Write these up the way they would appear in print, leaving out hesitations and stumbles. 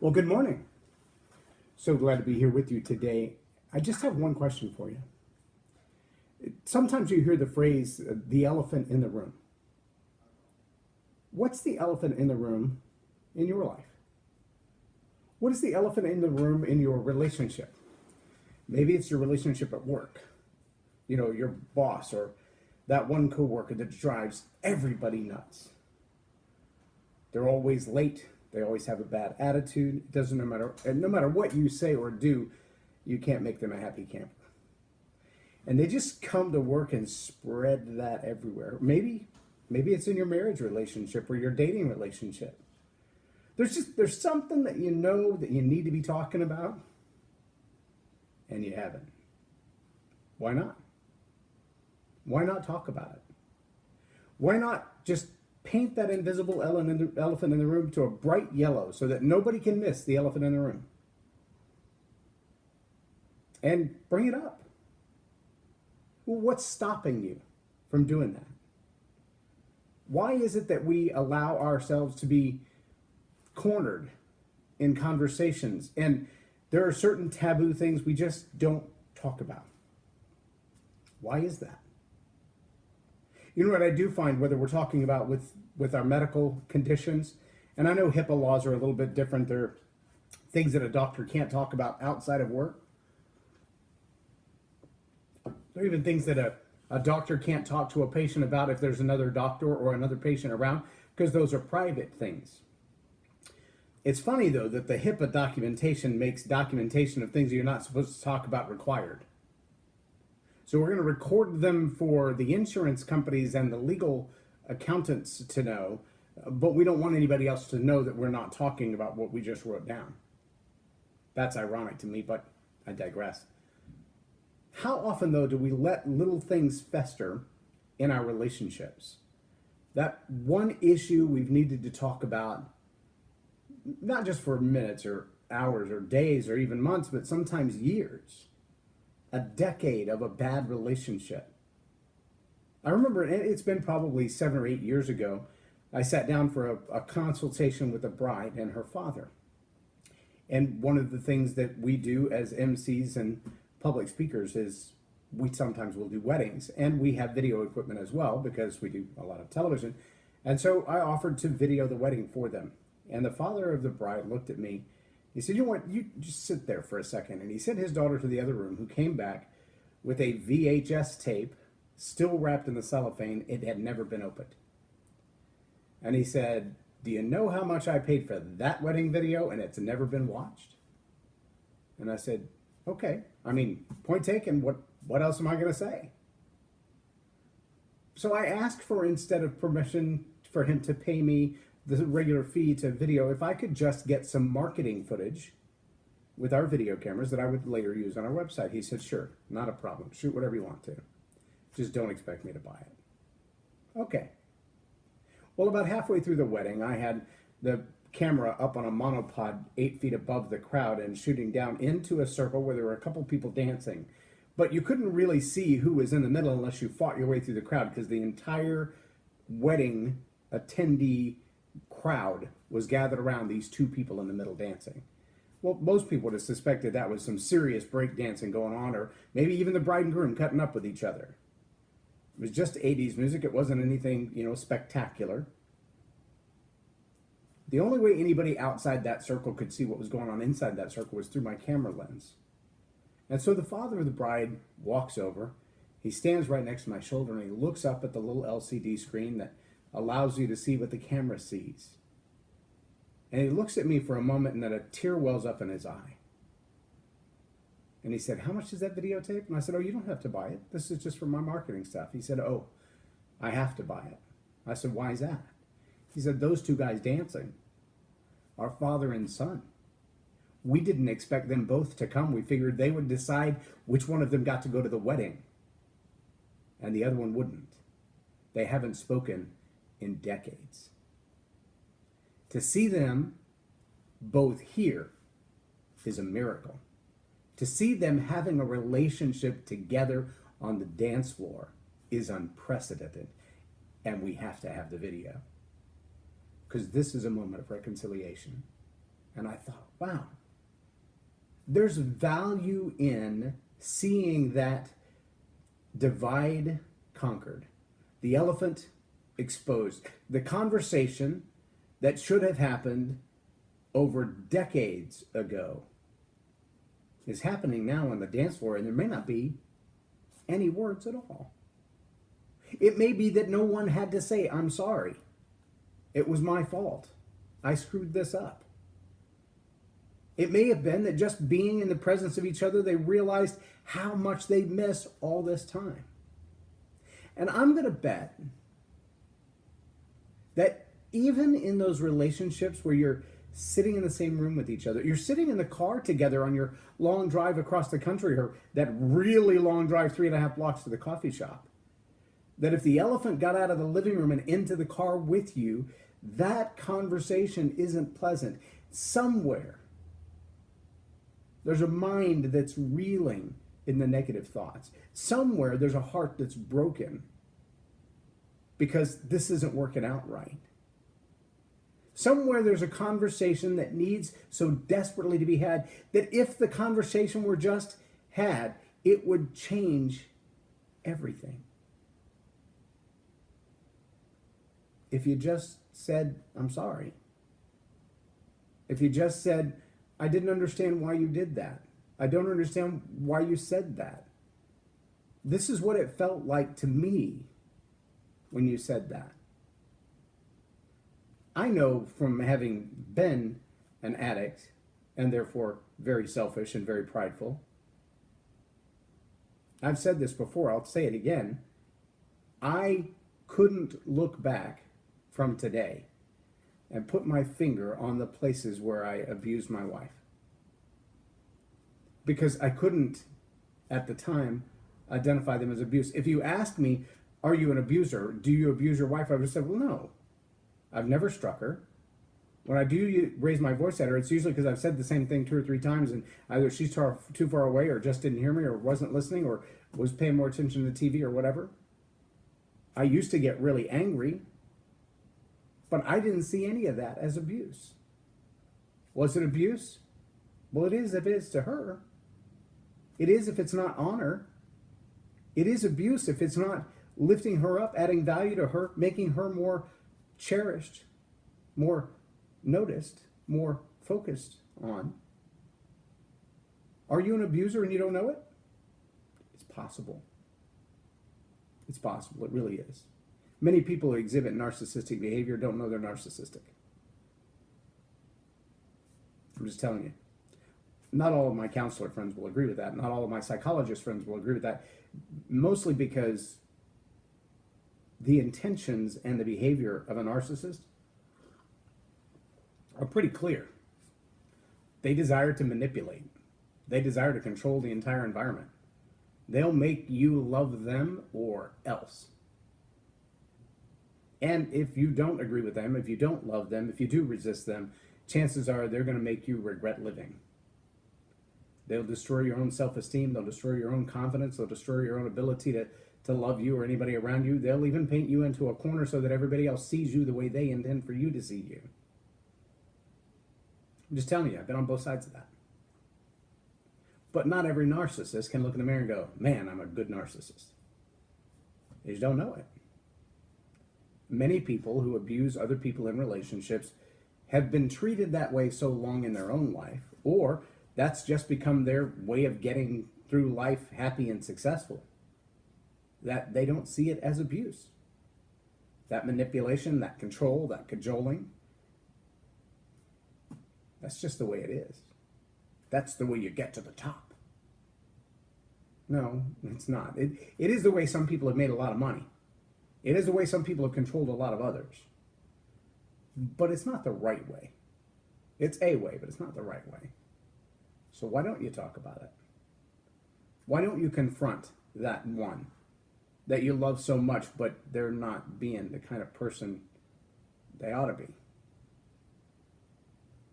Well, good morning. So glad to be here with you today. I just have one question for you. Sometimes you hear the phrase, the elephant in the room. What's the elephant in the room in your life? What is the elephant in the room in your relationship? Maybe it's your relationship at work. You know, your boss or that one coworker that drives everybody nuts. They're always late. They always have a bad attitude. It doesn't no matter what you say or do, you can't make them a happy camper. And they just come to work and spread that everywhere. Maybe it's in your marriage relationship or your dating relationship. There's something that you know that you need to be talking about, and you haven't. Why not? Why not talk about it? Why not just paint that invisible elephant in the room to a bright yellow so that nobody can miss the elephant in the room? And bring it up. Well, what's stopping you from doing that? Why is it that we allow ourselves to be cornered in conversations and there are certain taboo things we just don't talk about? Why is that? You know what I do find, whether we're talking about with our medical conditions, and I know HIPAA laws are a little bit different. They're things that a doctor can't talk about outside of work. There are even things that a doctor can't talk to a patient about if there's another doctor or another patient around, because those are private things. It's funny, though, that the HIPAA documentation makes documentation of things you're not supposed to talk about required. So we're going to record them for the insurance companies and the legal accountants to know, but we don't want anybody else to know that we're not talking about what we just wrote down. That's ironic to me, but I digress. How often, though, do we let little things fester in our relationships? That one issue we've needed to talk about, not just for minutes or hours or days or even months, but sometimes years. A decade of a bad relationship. I remember, it's been probably 7 or 8 years ago, I sat down for a consultation with a bride and her father. And one of the things that we do as MCs and public speakers is we sometimes will do weddings, and we have video equipment as well because we do a lot of television. And so I offered to video the wedding for them. And the father of the bride looked at me. He said, you know what, you just sit there for a second. And he sent his daughter to the other room, who came back with a VHS tape, still wrapped in the cellophane. It had never been opened. And he said, do you know how much I paid for that wedding video and it's never been watched? And I said, okay. I mean, point taken, what else am I going to say? So I asked for, instead of permission for him to pay me the regular fee to video, if I could just get some marketing footage with our video cameras that I would later use on our website. He said, sure, not a problem. Shoot whatever you want to. Just don't expect me to buy it. Okay. Well, about halfway through the wedding, I had the camera up on a monopod 8 feet above the crowd and shooting down into a circle where there were a couple people dancing. But you couldn't really see who was in the middle unless you fought your way through the crowd, because the entire wedding attendee crowd was gathered around these two people in the middle dancing. Well, most people would have suspected that was some serious break dancing going on, or maybe even the bride and groom cutting up with each other. It was just 80s music. It wasn't anything, spectacular. The only way anybody outside that circle could see what was going on inside that circle was through my camera lens. And so the father of the bride walks over. He stands right next to my shoulder and he looks up at the little LCD screen that allows you to see what the camera sees. And he looks at me for a moment, and then a tear wells up in his eye. And he said, how much is that videotape? And I said, oh, you don't have to buy it. This is just for my marketing stuff. He said, oh, I have to buy it. I said, why is that? He said, those two guys dancing are father and son. We didn't expect them both to come. We figured they would decide which one of them got to go to the wedding, and the other one wouldn't. They haven't spoken in decades. To see them both here is a miracle. To see them having a relationship together on the dance floor is unprecedented, and we have to have the video, because this is a moment of reconciliation. And I thought, wow, there's value in seeing that divide conquered, the elephant exposed, the conversation that should have happened over decades ago is happening now on the dance floor, and there may not be any words at all. It may be that no one had to say, I'm sorry. It was my fault. I screwed this up. It may have been that just being in the presence of each other, they realized how much they missed all this time. And I'm going to bet that even in those relationships where you're sitting in the same room with each other, you're sitting in the car together on your long drive across the country, or that really long drive 3.5 blocks to the coffee shop, that if the elephant got out of the living room and into the car with you, that conversation isn't pleasant. Somewhere, there's a mind that's reeling in the negative thoughts. Somewhere, there's a heart that's broken because this isn't working out right. Somewhere, there's a conversation that needs so desperately to be had that if the conversation were just had, it would change everything. If you just said, I'm sorry. If you just said, I didn't understand why you did that. I don't understand why you said that. This is what it felt like to me when you said that. I know from having been an addict and therefore very selfish and very prideful. I've said this before, I'll say it again. I couldn't look back from today and put my finger on the places where I abused my wife. Because I couldn't, at the time, identify them as abuse. If you asked me, are you an abuser? Do you abuse your wife? I would have said, well, no. I've never struck her. When I do raise my voice at her, it's usually because I've said the same thing 2 or 3 times, and either she's too far away, or just didn't hear me, or wasn't listening, or was paying more attention to the TV, or whatever. I used to get really angry, but I didn't see any of that as abuse. Was it abuse? Well, it is if it is to her. It is if it's not honor. It is abuse if it's not lifting her up, adding value to her, making her more cherished, more noticed, more focused on. Are you an abuser and you don't know it? It's possible. It's possible. It really is. Many people who exhibit narcissistic behavior don't know they're narcissistic. I'm just telling you. Not all of my counselor friends will agree with that. Not all of my psychologist friends will agree with that. Mostly because the intentions and the behavior of a narcissist are pretty clear. They desire to manipulate. They desire to control the entire environment. They'll make you love them or else. And if you don't agree with them, if you don't love them, if you do resist them, chances are they're going to make you regret living. They'll destroy your own self-esteem. They'll destroy your own confidence. They'll destroy your own ability to love you or anybody around you. They'll even paint you into a corner so that everybody else sees you the way they intend for you to see you. I'm just telling you, I've been on both sides of that. But not every narcissist can look in the mirror and go, man, I'm a good narcissist. They just don't know it. Many people who abuse other people in relationships have been treated that way so long in their own life, or that's just become their way of getting through life happy and successful, that they don't see it as abuse. That manipulation, that control, that cajoling, that's just the way it is. That's the way you get to the top. No, it's not. It is the way some people have made a lot of money. It is the way some people have controlled a lot of others. But it's not the right way. It's a way, but it's not the right way. So why don't you talk about it? Why don't you confront that one that you love so much, but they're not being the kind of person they ought to be?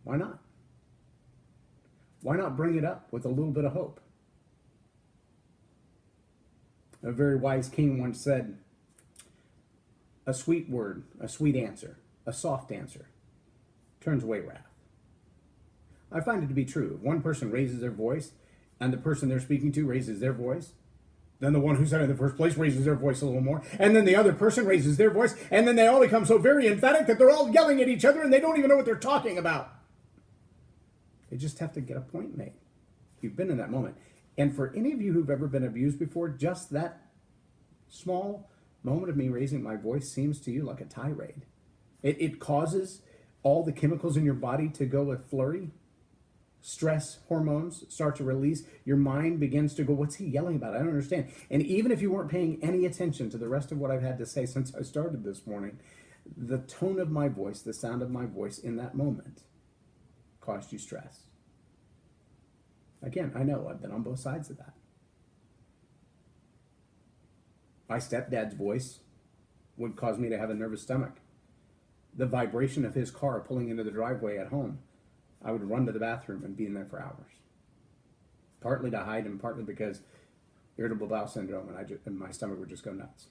Why not? Why not bring it up with a little bit of hope? A very wise king once said, a sweet word, a sweet answer, a soft answer turns away wrath. I find it to be true. If one person raises their voice and the person they're speaking to raises their voice, then the one who said it in the first place raises their voice a little more, and then the other person raises their voice, and then they all become so very emphatic that they're all yelling at each other and they don't even know what they're talking about. They just have to get a point made. You've been in that moment. And for any of you who've ever been abused before, just that small moment of me raising my voice seems to you like a tirade. It causes all the chemicals in your body to go with flurry. Stress hormones start to release. Your mind begins to go, what's he yelling about? I don't understand. And even if you weren't paying any attention to the rest of what I've had to say since I started this morning, the tone of my voice, the sound of my voice in that moment caused you stress. Again, I know I've been on both sides of that. My stepdad's voice would cause me to have a nervous stomach. The vibration of his car pulling into the driveway at home, I would run to the bathroom and be in there for hours. Partly to hide and partly because irritable bowel syndrome and my stomach would just go nuts.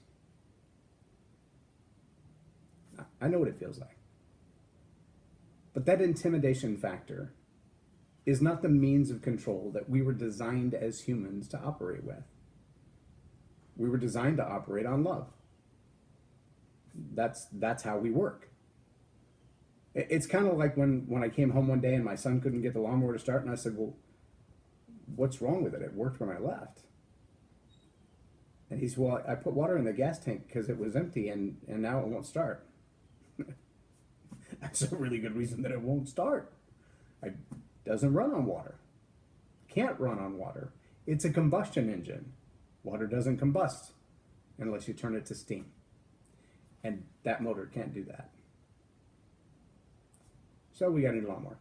I know what it feels like. But that intimidation factor is not the means of control that we were designed as humans to operate with. We were designed to operate on love. That's how we work. It's kind of like when I came home one day and my son couldn't get the lawnmower to start, and I said, well, what's wrong with it? It worked when I left. And he said, well, I put water in the gas tank because it was empty and now it won't start. That's a really good reason that it won't start. It doesn't run on water. Can't run on water. It's a combustion engine. Water doesn't combust unless you turn it to steam. And that motor can't do that. So we got a new lawnmower.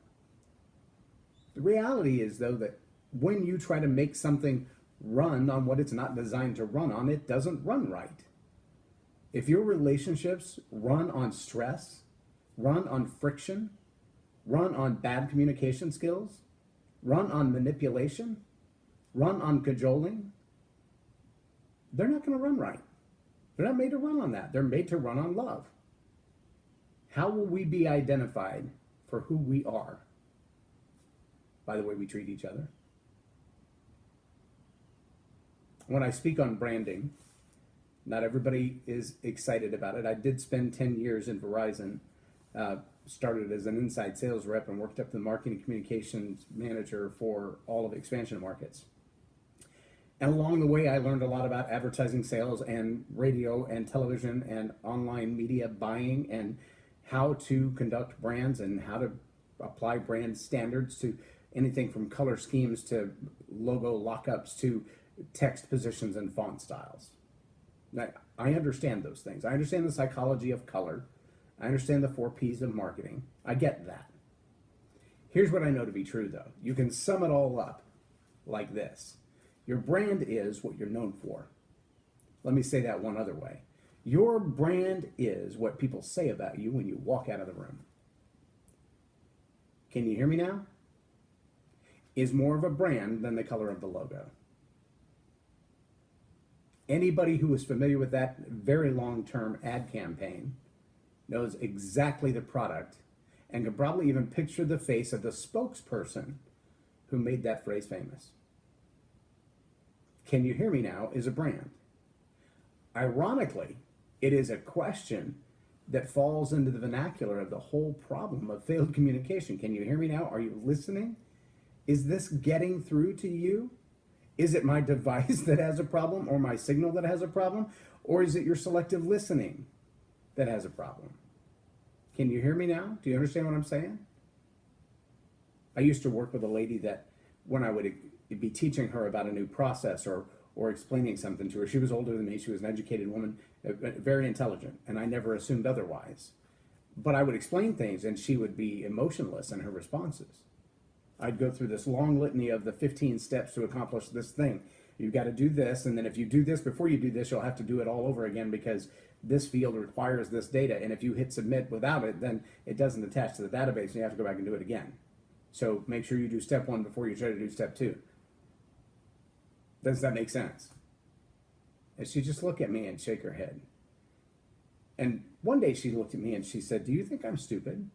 The reality is, though, that when you try to make something run on what it's not designed to run on, it doesn't run right. If your relationships run on stress, run on friction, run on bad communication skills, run on manipulation, run on cajoling, they're not going to run right. They're not made to run on that. They're made to run on love. How will we be identified for who we are? By the way we treat each other. When I speak on branding, not everybody is excited about it. I did spend 10 years in Verizon, started as an inside sales rep and worked up to the marketing communications manager for all of expansion markets. And along the way, I learned a lot about advertising sales and radio and television and online media buying and how to conduct brands and how to apply brand standards to anything from color schemes to logo lockups to text positions and font styles. Now, I understand those things. I understand the psychology of color. I understand the 4 P's of marketing. I get that. Here's what I know to be true, though. You can sum it all up like this. Your brand is what you're known for. Let me say that one other way. Your brand is what people say about you when you walk out of the room. Can you hear me now? Is more of a brand than the color of the logo. Anybody who is familiar with that very long-term ad campaign knows exactly the product and can probably even picture the face of the spokesperson who made that phrase famous. Can you hear me now is a brand. Ironically, it is a question that falls into the vernacular of the whole problem of failed communication. Can you hear me now? Are you listening? Is this getting through to you? Is it my device that has a problem or my signal that has a problem? Or is it your selective listening that has a problem? Can you hear me now? Do you understand what I'm saying? I used to work with a lady that when I would be teaching her about a new process or explaining something to her, she was older than me, she was an educated woman, very intelligent, and I never assumed otherwise. But I would explain things and she would be emotionless in her responses. I'd go through this long litany of the 15 steps to accomplish this thing. You've got to do this, and then if you do this before you do this, you'll have to do it all over again because this field requires this data, and if you hit submit without it, then it doesn't attach to the database, and you have to go back and do it again. So make sure you do step 1 before you try to do step 2. Does that make sense? And she just looked at me and shake her head. And one day she looked at me and she said, "Do you think I'm stupid?"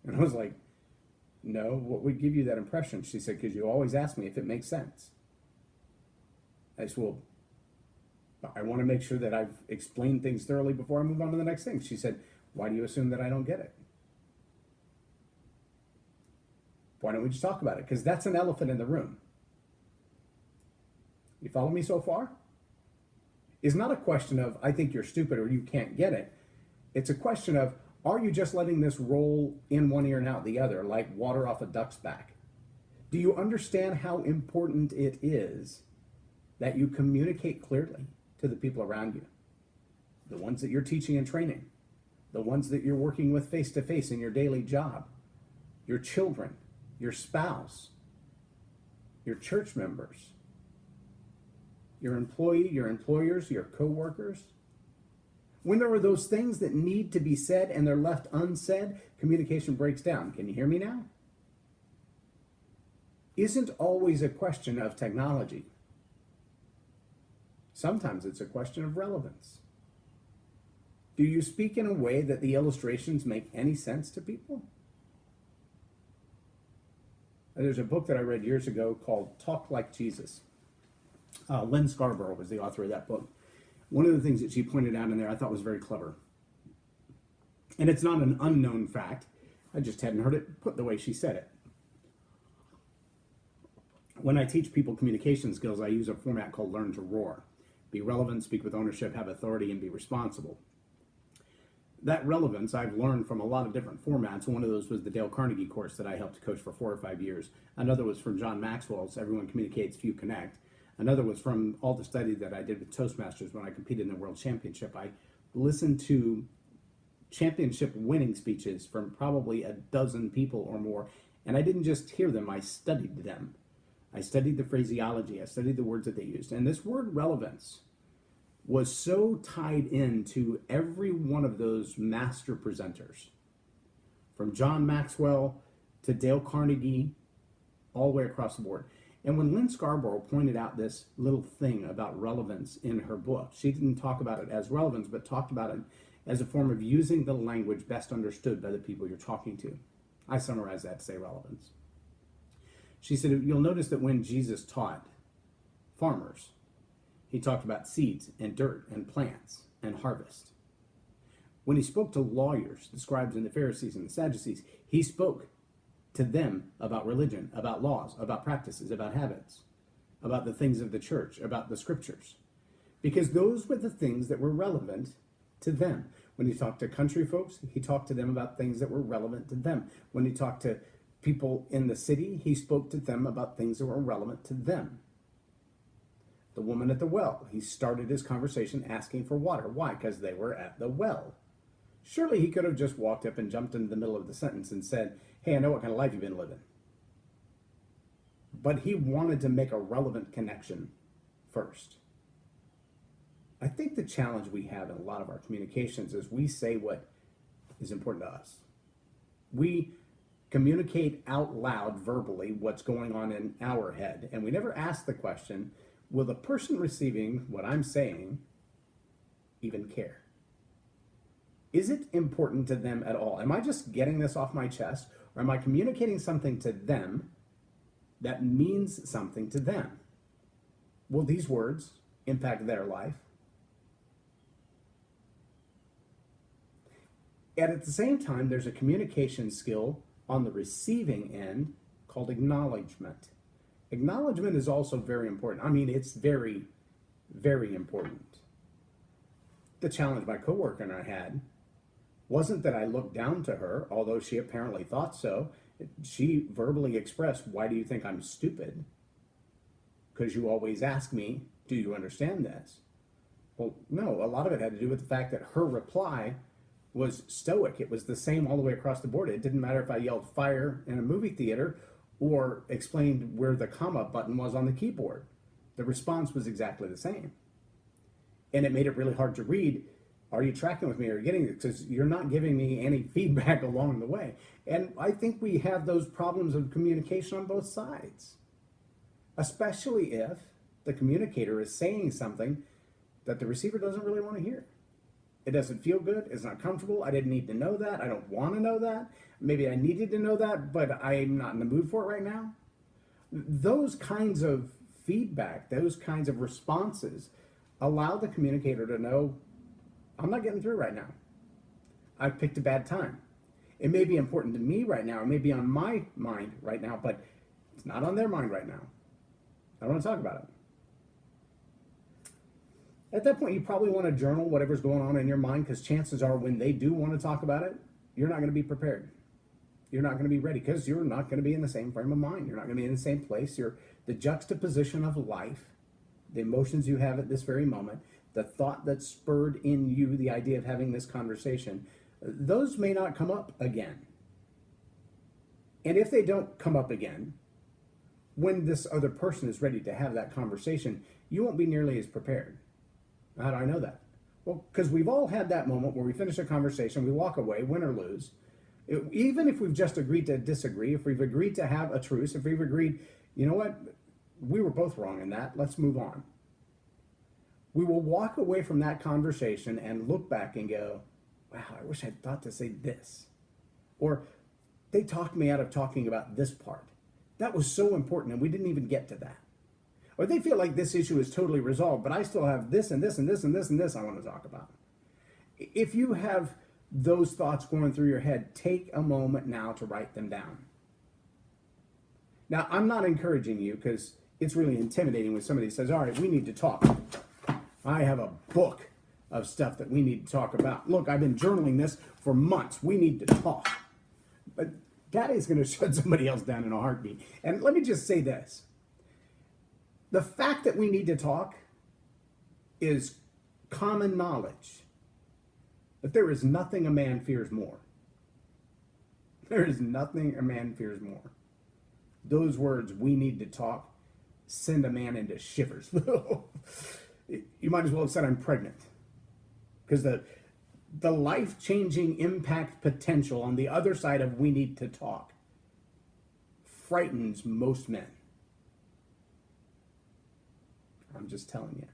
And I was like, No, what would give you that impression? She said, because you always ask me if it makes sense. I said, well, I want to make sure that I've explained things thoroughly before I move on to the next thing. She said, why do you assume that I don't get it? Why don't we just talk about it? Because that's an elephant in the room. You follow me so far? It's not a question of, I think you're stupid or you can't get it. It's a question of, are you just letting this roll in one ear and out the other, like water off a duck's back? Do you understand how important it is that you communicate clearly to the people around you? The ones that you're teaching and training, the ones that you're working with face to face in your daily job, your children, your spouse, your church members, your employee, your employers, your co-workers. When there are those things that need to be said and they're left unsaid, communication breaks down. Can you hear me now? Isn't always a question of technology. Sometimes it's a question of relevance. Do you speak in a way that the illustrations make any sense to people? There's a book that I read years ago called Talk Like Jesus. Lynn Scarborough was the author of that book. One of the things that she pointed out in there I thought was very clever. And it's not an unknown fact. I just hadn't heard it put the way she said it. When I teach people communication skills, I use a format called Learn to Roar. Be relevant, speak with ownership, have authority, and be responsible. That relevance I've learned from a lot of different formats. One of those was the Dale Carnegie course that I helped coach for 4 or 5 years. Another was from John Maxwell's Everyone Communicates, Few Connect. Another was from all the study that I did with Toastmasters when I competed in the World Championship. I listened to championship winning speeches from probably a dozen people or more, and I didn't just hear them, I studied them. I studied the phraseology, I studied the words that they used. And this word relevance was so tied into every one of those master presenters, from John Maxwell to Dale Carnegie, all the way across the board. And when Lynn Scarborough pointed out this little thing about relevance in her book, she didn't talk about it as relevance, but talked about it as a form of using the language best understood by the people you're talking to. I summarize that to say relevance. She said, you'll notice that when Jesus taught farmers, he talked about seeds and dirt and plants and harvest. When he spoke to lawyers, the scribes and the Pharisees and the Sadducees, he spoke to them about religion, about laws, about practices, about habits, about the things of the church, about the scriptures. Because those were the things that were relevant to them. When he talked to country folks, he talked to them about things that were relevant to them. When he talked to people in the city, he spoke to them about things that were relevant to them. The woman at the well, he started his conversation asking for water. Why? Because they were at the well. Surely he could have just walked up and jumped into the middle of the sentence and said, hey, I know what kind of life you've been living. But he wanted to make a relevant connection first. I think the challenge we have in a lot of our communications is we say what is important to us. We communicate out loud verbally what's going on in our head, and we never ask the question, will the person receiving what I'm saying even care? Is it important to them at all? Am I just getting this off my chest, or am I communicating something to them that means something to them? Will these words impact their life? And at the same time, there's a communication skill on the receiving end called acknowledgement. Acknowledgement is also very important. I mean, it's very, very important. The challenge my coworker and I had wasn't that I looked down to her, although she apparently thought so. She verbally expressed, why do you think I'm stupid? Because you always ask me, do you understand this? Well, no, a lot of it had to do with the fact that her reply was stoic. It was the same all the way across the board. It didn't matter if I yelled fire in a movie theater or explained where the comma button was on the keyboard. The response was exactly the same. And it made it really hard to read. Are you tracking with me? Are you getting it? Because you're not giving me any feedback along the way. And I think we have those problems of communication on both sides, especially if the communicator is saying something that the receiver doesn't really want to hear. It doesn't feel good. It's not comfortable. I didn't need to know that. I don't want to know that. Maybe I needed to know that, but I'm not in the mood for it right now. Those kinds of feedback, those kinds of responses allow the communicator to know, I'm not getting through right now. I've picked a bad time. It may be important to me right now. It may be on my mind right now, but it's not on their mind right now. I don't want to talk about it. At that point, you probably want to journal whatever's going on in your mind, because chances are when they do want to talk about it, you're not going to be prepared. You're not going to be ready, because you're not going to be in the same frame of mind. You're not going to be in the same place. The juxtaposition of life, the emotions you have at this very moment, the thought that spurred in you the idea of having this conversation, those may not come up again. And if they don't come up again, when this other person is ready to have that conversation, you won't be nearly as prepared. How do I know that? Well, because we've all had that moment where we finish a conversation, we walk away, win or lose. Even if we've just agreed to disagree, if we've agreed to have a truce, if we've agreed, you know what, we were both wrong in that, let's move on. We will walk away from that conversation and look back and go, wow, I wish I'd thought to say this. Or they talked me out of talking about this part. That was so important and we didn't even get to that. Or they feel like this issue is totally resolved, but I still have this and this and this and this and this I want to talk about. If you have those thoughts going through your head, take a moment now to write them down. Now, I'm not encouraging you, because it's really intimidating when somebody says, all right, we need to talk. I have a book of stuff that we need to talk about. Look, I've been journaling this for months. We need to talk. But that is going to shut somebody else down in a heartbeat. And let me just say this. The fact that we need to talk is common knowledge. But there is nothing a man fears more. There is nothing a man fears more. Those words, we need to talk, send a man into shivers. You might as well have said I'm pregnant. Because the life-changing impact potential on the other side of we need to talk frightens most men. I'm just telling you.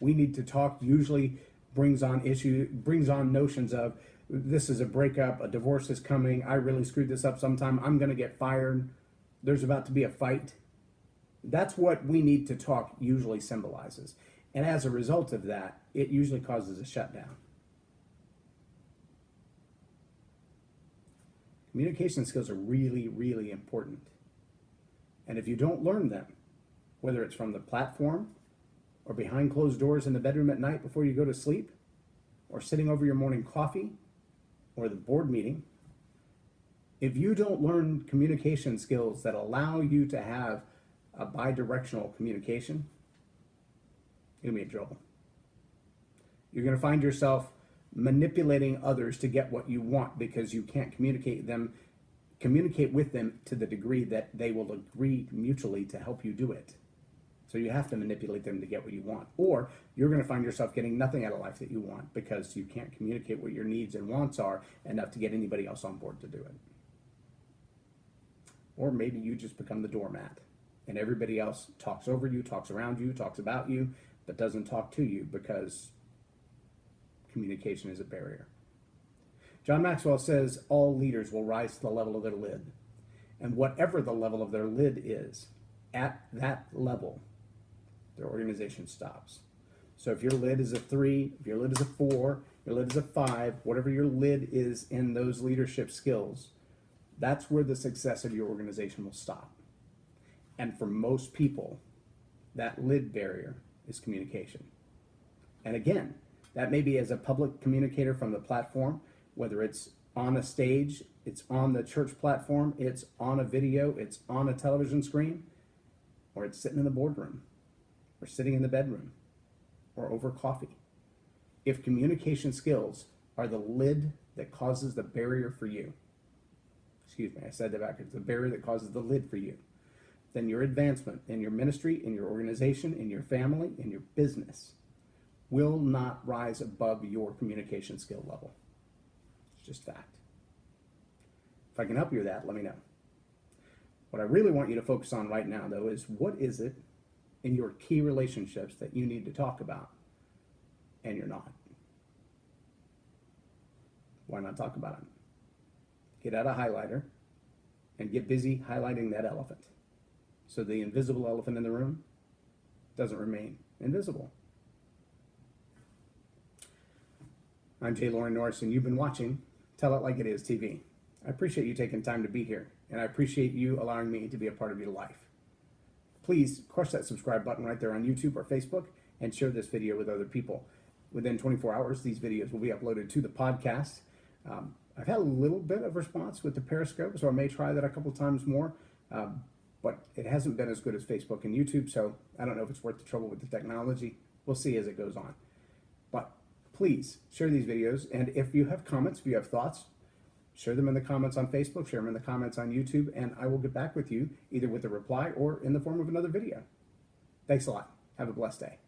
We need to talk usually brings on notions of this is a breakup, a divorce is coming, I really screwed this up sometime, I'm going to get fired, there's about to be a fight. That's what we need to talk usually symbolizes. And as a result of that, it usually causes a shutdown. Communication skills are really, really important. And if you don't learn them, whether it's from the platform or behind closed doors in the bedroom at night before you go to sleep, or sitting over your morning coffee, or the board meeting, if you don't learn communication skills that allow you to have a bi-directional communication, you're going to be in trouble. You're going to find yourself manipulating others to get what you want because you can't communicate with them to the degree that they will agree mutually to help you do it. So you have to manipulate them to get what you want. Or you're going to find yourself getting nothing out of life that you want because you can't communicate what your needs and wants are enough to get anybody else on board to do it. Or maybe you just become the doormat and everybody else talks over you, talks around you, talks about you, but doesn't talk to you because communication is a barrier. John Maxwell says all leaders will rise to the level of their lid. And whatever the level of their lid is, at that level, their organization stops. So if your lid is a 3, if your lid is a 4, your lid is a 5, whatever your lid is in those leadership skills, that's where the success of your organization will stop. And for most people, that lid barrier is communication. And again, that may be as a public communicator from the platform, whether it's on a stage, it's on the church platform, it's on a video, it's on a television screen, or it's sitting in the boardroom, or sitting in the bedroom, or over coffee. If communication skills are the lid that causes the barrier for you, excuse me, I said that backwards, the barrier that causes the lid for you, then your advancement in your ministry, in your organization, in your family, in your business will not rise above your communication skill level. It's just fact. If I can help you with that, let me know. What I really want you to focus on right now, though, is what is it in your key relationships that you need to talk about and you're not? why not talk about it? Get out a highlighter and get busy highlighting that elephant, so the invisible elephant in the room doesn't remain invisible. I'm J Loren Norris, and you've been watching Tell It Like It Is TV. I appreciate you taking time to be here, and I appreciate you allowing me to be a part of your life. Please crush that subscribe button right there on YouTube or Facebook and share this video with other people. Within 24 hours, these videos will be uploaded to the podcast. I've had a little bit of response with the Periscope, so I may try that a couple times more, but it hasn't been as good as Facebook and YouTube, so I don't know if it's worth the trouble with the technology. We'll see as it goes on. But please share these videos, and if you have comments, if you have thoughts, share them in the comments on Facebook, share them in the comments on YouTube, and I will get back with you either with a reply or in the form of another video. Thanks a lot. Have a blessed day.